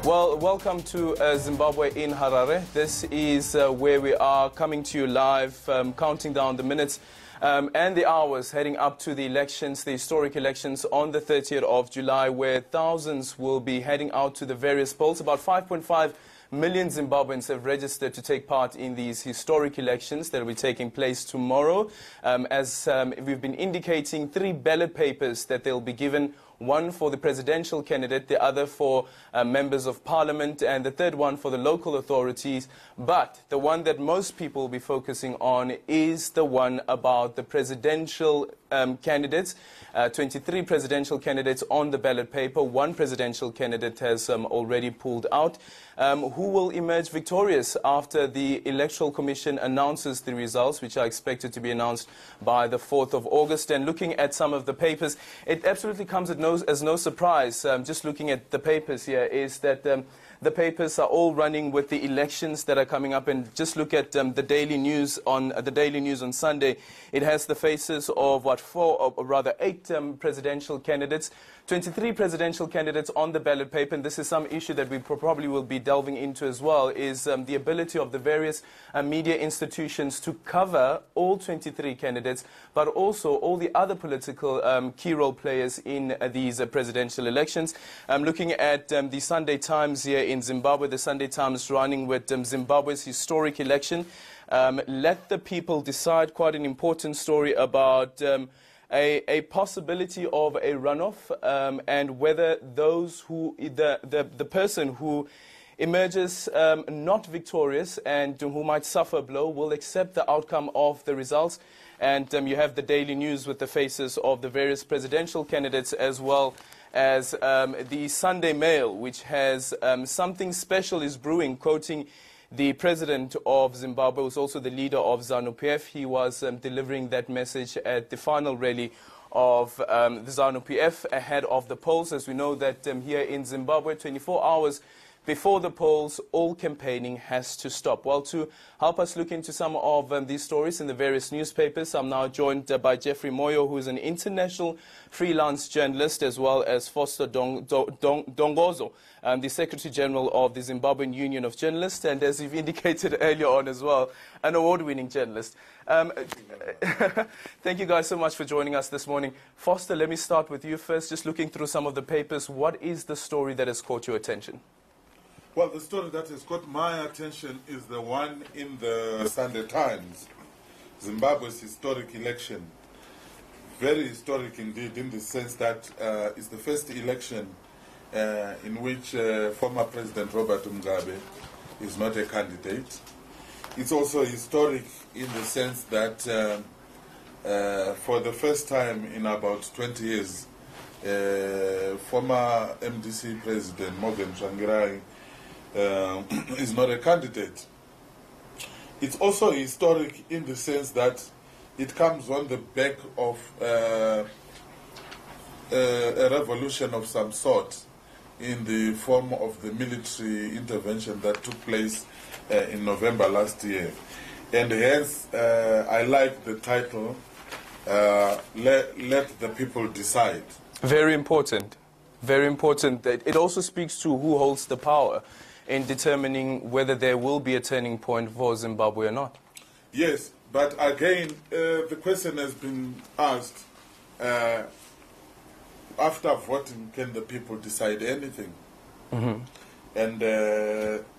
Well, welcome to Zimbabwe in Harare. This is where we are coming to you live, counting down the minutes and the hours heading up to the elections, the historic elections on the 30th of July, where thousands will be heading out to the various polls. About 5.5 million Zimbabweans have registered to take part in these historic elections that will be taking place tomorrow. As we've been indicating, 3 ballot papers that they'll be given. One for the presidential candidate, the other for members of parliament, and the third one for the local authorities. But the one that most people will be focusing on is the one about the presidential candidates. 23 presidential candidates on the ballot paper. One presidential candidate has already pulled out. Who will emerge victorious after the Electoral Commission announces the results, which are expected to be announced by the 4th of August. And looking at some of the papers, it absolutely comes as no surprise, just looking at the papers here, is that the papers are all running with the elections that are coming up. And just look at the Daily News on Sunday. It has the faces of 8 presidential candidates, 23 presidential candidates on the ballot paper. And this is some issue that we probably will be delving into as well, is the ability of the various media institutions to cover all 23 candidates, but also all the other political key role players in these presidential elections. Looking at the Sunday Times here in Zimbabwe, the Sunday Times running with Zimbabwe's historic election. Let the people decide, quite an important story about a possibility of a runoff and whether the person who emerges not victorious and who might suffer a blow will accept the outcome of the results. And you have the Daily News with the faces of the various presidential candidates, as well as the Sunday Mail, which has something special is brewing, quoting the president of Zimbabwe, who's also the leader of ZANU-PF. He was delivering that message at the final rally of the ZANU-PF ahead of the polls. As we know that here in Zimbabwe, 24 hours before the polls, all campaigning has to stop. Well, to help us look into some of these stories in the various newspapers, I'm now joined by Jeffrey Moyo, who is an international freelance journalist, as well as Foster Dongozo, the Secretary General of the Zimbabwean Union of Journalists, and as you've indicated earlier on as well, an award-winning journalist. Thank you guys so much for joining us this morning. Foster, let me start with you first. Just looking through some of the papers, what is the story that has caught your attention? Well, the story that has caught my attention is the one in the Sunday Times, Zimbabwe's historic election. Very historic indeed, in the sense that it's the first election in which former President Robert Mugabe is not a candidate. It's also historic in the sense that for the first time in about 20 years, former MDC President Morgan Tsvangirai is not a candidate. It's also historic in the sense that it comes on the back of a revolution of some sort in the form of the military intervention that took place in November last year. And hence, I like the title, Let the People Decide. Very important. Very important. It also speaks to who holds the power in determining whether there will be a turning point for Zimbabwe or not. Yes, but again, the question has been asked, after voting, can the people decide anything? Mm-hmm. And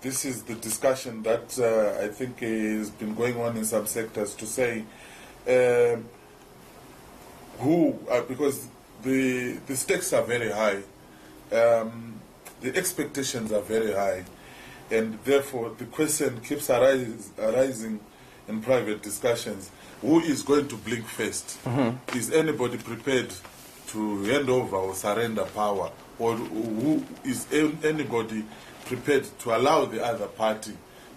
this is the discussion that I think has been going on in some sectors to say because the stakes are very high. The expectations are very high, and therefore the question keeps arising in private discussions. Who is going to blink first? Mm-hmm. Is anybody prepared to hand over or surrender power? Or who is anybody prepared to allow the other party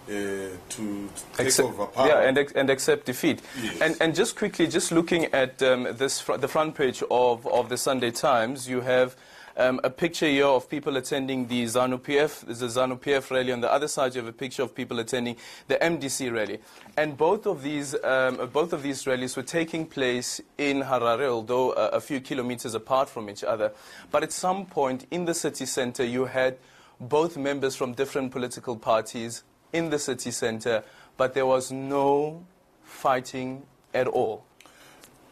to take over power? Yeah, and accept defeat. Yes. And just quickly, just looking at the front page of the Sunday Times, you have a picture here of people attending the ZANU-PF. There's a ZANU-PF rally. On the other side, you have a picture of people attending the MDC rally. And both of these rallies were taking place in Harare, although a few kilometers apart from each other. But at some point in the city center, you had both members from different political parties in the city center, but there was no fighting at all.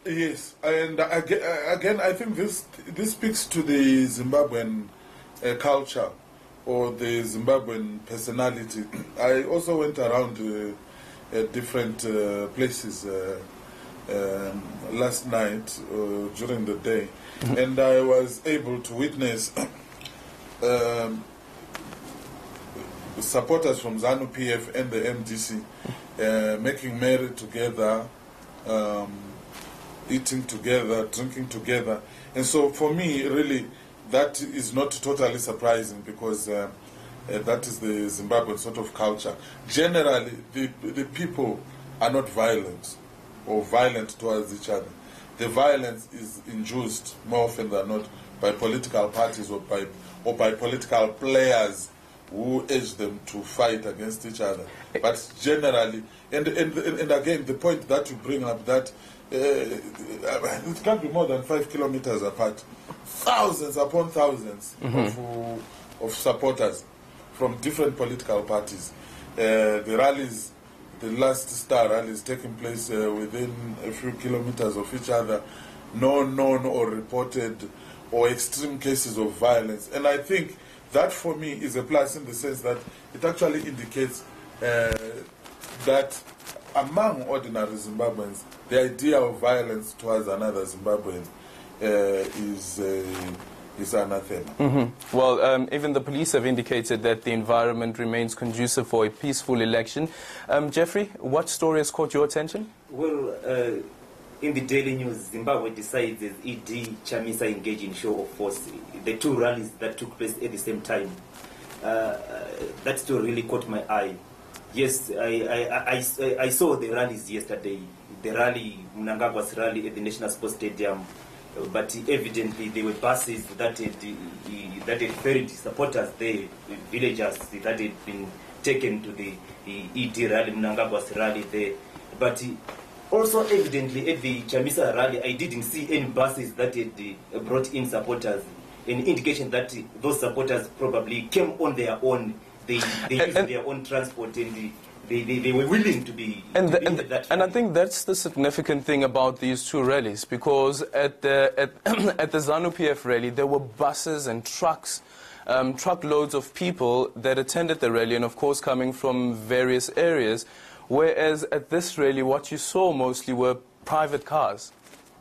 Yes, and again, I think this speaks to the Zimbabwean culture or the Zimbabwean personality. I also went around different places last night during the day, and I was able to witness supporters from ZANU-PF and the MDC making merry together, eating together, drinking together. And so for me, really, that is not totally surprising, because that is the Zimbabwean sort of culture. Generally, the people are not violent or violent towards each other. The violence is induced more often than not by political parties or by political players who urge them to fight against each other. But generally, and again, the point that you bring up, that it can't be more than 5 kilometers apart. Thousands upon thousands of supporters from different political parties. The rallies, the last star rallies taking place within a few kilometers of each other. No known or reported or extreme cases of violence. And I think that for me is a plus, in the sense that it actually indicates that among ordinary Zimbabweans, the idea of violence towards another Zimbabwean is anathema. Well, even the police have indicated that the environment remains conducive for a peaceful election. Jeffrey, what story has caught your attention? Well, in the Daily News, Zimbabwe decides as ED Chamisa engaged in show of force. The two rallies that took place at the same time. That story really caught my eye. Yes, I saw the rallies yesterday. The rally, Mnangagwa's rally at the National Sports Stadium. But evidently there were buses that had ferried supporters there, villagers that had been taken to the ED rally, Mnangagwa's rally there. But also evidently at the Chamisa rally, I didn't see any buses that had brought in supporters. An indication that those supporters probably came on their own. They used their own transport, and they were willing to be. And I think that's the significant thing about these two rallies, because at the ZANU-PF rally there were buses and trucks, truckloads of people that attended the rally, and of course coming from various areas. Whereas at this rally, what you saw mostly were private cars.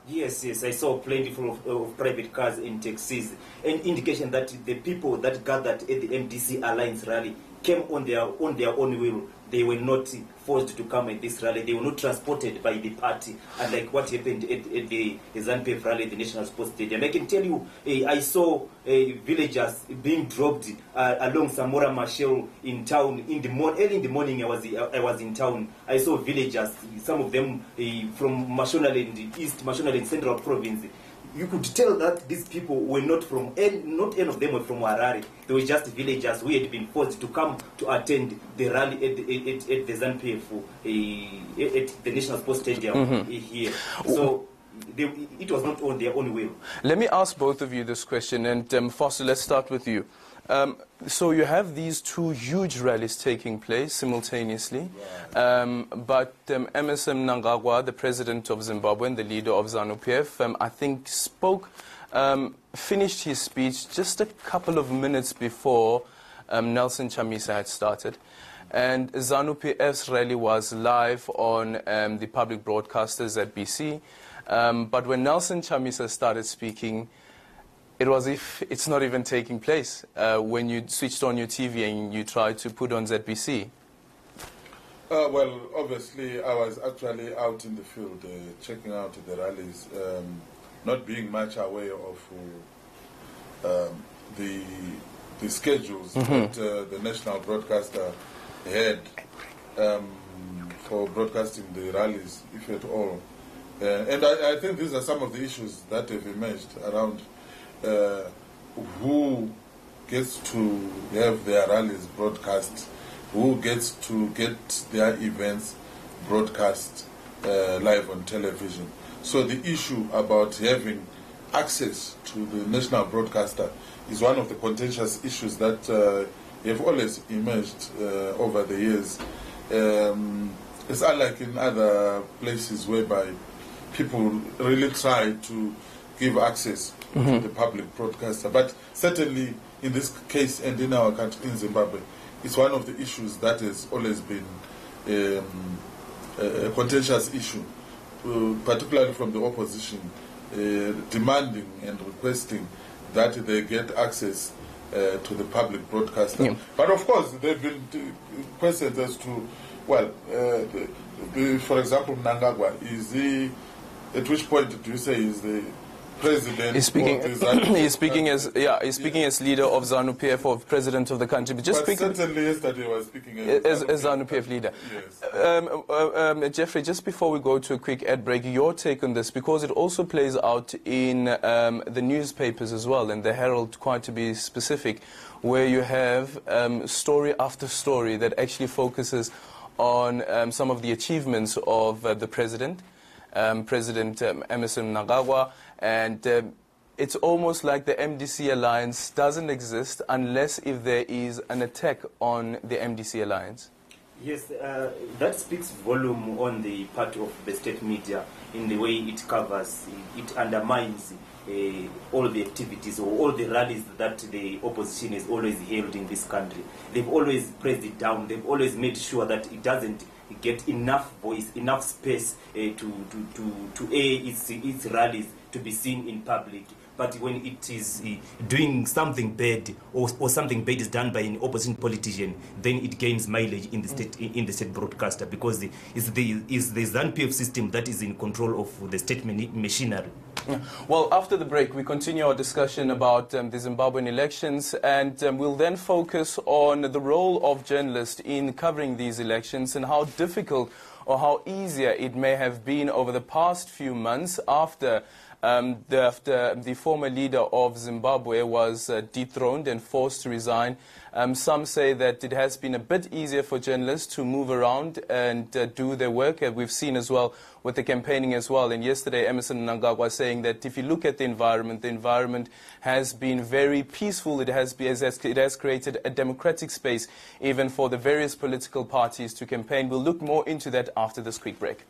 Yes, I saw plenty of private cars and taxis. An indication that the people that gathered at the MDC Alliance rally came on their own will. They were not forced to come at this rally. They were not transported by the party, unlike what happened at the ZANU-PF rally at the National Sports Stadium. I can tell you, I saw villagers being dropped along Samora Machel in town early in the morning. I was in town. I saw villagers, some of them from Mashonaland East, Mashonaland Central Province. You could tell that these people were not any of them were from Harare. They were just villagers who had been forced to come to attend the rally at the ZANU-PF at the National Sports Stadium here. So it was not on their own will. Let me ask both of you this question, and Foster, let's start with you. So you have these two huge rallies taking place simultaneously, but Emmerson Mnangagwa, the president of Zimbabwe and the leader of ZANU-PF, I think finished his speech just a couple of minutes before Nelson Chamisa had started. And ZANU-PF's rally was live on the public broadcaster ZBC, but when Nelson Chamisa started speaking, it was as if it's not even taking place when you switched on your TV and you tried to put on ZBC. Well, obviously, I was actually out in the field checking out the rallies, not being much aware of the schedules that the national broadcaster had for broadcasting the rallies, if at all. And I think these are some of the issues that have emerged around who gets to have their rallies broadcast, who gets to get their events broadcast live on television. So the issue about having access to the national broadcaster is one of the contentious issues that have always emerged over the years. It's unlike in other places whereby people really try to give access to the public broadcaster. But certainly in this case and in our country, in Zimbabwe, it's one of the issues that has always been a contentious issue, particularly from the opposition, demanding and requesting that they get access to the public broadcaster. Yeah. But of course, there have been questions as to, well, for example, Mnangagwa, at which point do you say is the president? He's speaking. of the He's speaking as as leader of ZANU-PF, or president of the country. But just but certainly yesterday he was speaking as ZANU-PF leader. Yes. Jeffrey, just before we go to a quick ad break, your take on this, because it also plays out in the newspapers as well, and the Herald, quite to be specific, where you have story after story that actually focuses on some of the achievements of the president, President Emmerson Mnangagwa, and it's almost like the MDC alliance doesn't exist unless if there is an attack on the MDC alliance. Yes, that speaks volume on the part of the state media in the way it covers, it undermines all the activities or all the rallies that the opposition has always held in this country. They've always pressed it down. They've always made sure that it doesn't get enough voice, enough space to air its rallies, to be seen in public. But when it is doing something bad, or something bad is done by an opposition politician, then it gains mileage in the state broadcaster, because it's the ZANU-PF system that is in control of the state machinery. Yeah. Well, after the break, we continue our discussion about the Zimbabwean elections, and we'll then focus on the role of journalists in covering these elections and how difficult or how easier it may have been over the past few months after the former leader of Zimbabwe was dethroned and forced to resign. Some say that it has been a bit easier for journalists to move around and do their work. We've seen as well with the campaigning as well. And yesterday, Emmerson Mnangagwa was saying that if you look at the environment has been very peaceful. It has created a democratic space even for the various political parties to campaign. We'll look more into that after this quick break.